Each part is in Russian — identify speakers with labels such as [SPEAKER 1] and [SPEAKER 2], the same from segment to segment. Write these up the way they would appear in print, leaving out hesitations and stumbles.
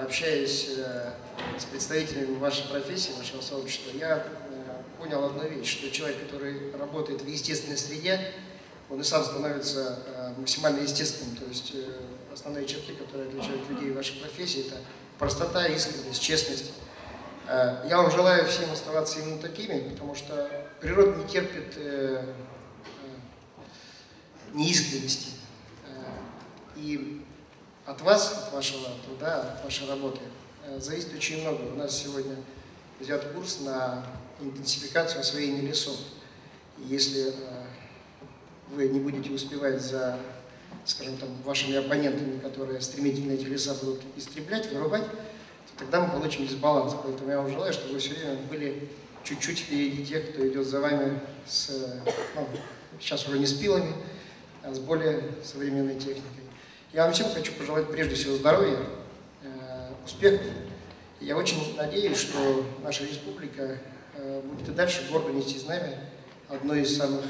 [SPEAKER 1] Общаясь с представителями вашей профессии, вашего сообщества, я понял одну вещь, что человек, который работает в естественной среде, он и сам становится максимально естественным. То есть основные черты, которые отличают людей в вашей профессии, это простота, искренность, честность. Я вам желаю всем оставаться именно такими, потому что природа не терпит неискренности. И от вас, от вашего труда, от вашей работы зависит очень много. У нас сегодня взят курс на интенсификацию освоения лесов. И если вы не будете успевать за, скажем так, вашими оппонентами, которые стремительно эти леса будут истреблять, вырубать, то тогда мы получим дисбаланс. Поэтому я вам желаю, чтобы вы все время были чуть-чуть впереди тех, кто идет за вами с, сейчас уже не с пилами, а с более современной техникой. Я вам всем хочу пожелать прежде всего здоровья, успехов. И я очень надеюсь, что наша республика будет и дальше гордо нести знамя одной из самых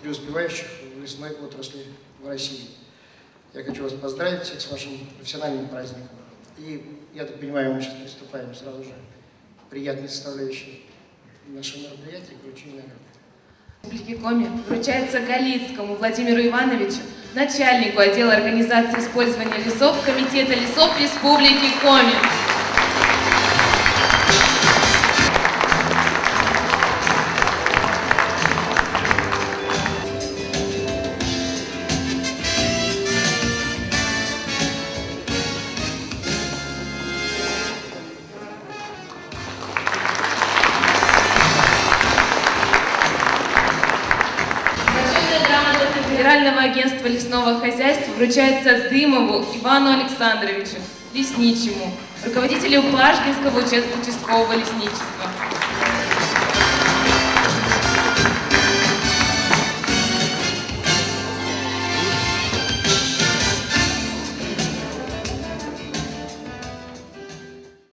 [SPEAKER 1] преуспевающих в лесной отрасли в России. Я хочу вас поздравить всех с вашим профессиональным праздником. И, я так понимаю, мы сейчас приступаем сразу же к приятной составляющей нашего мероприятия, к вручению наград.
[SPEAKER 2] Республики Коми вручается Галицкому Владимиру Ивановичу, начальнику отдела организации использования лесов Комитета лесов Республики Коми. Федерального агентства лесного хозяйства вручается Дымову Ивану Александровичу, лесничему, руководителю Пашкинского участкового лесничества.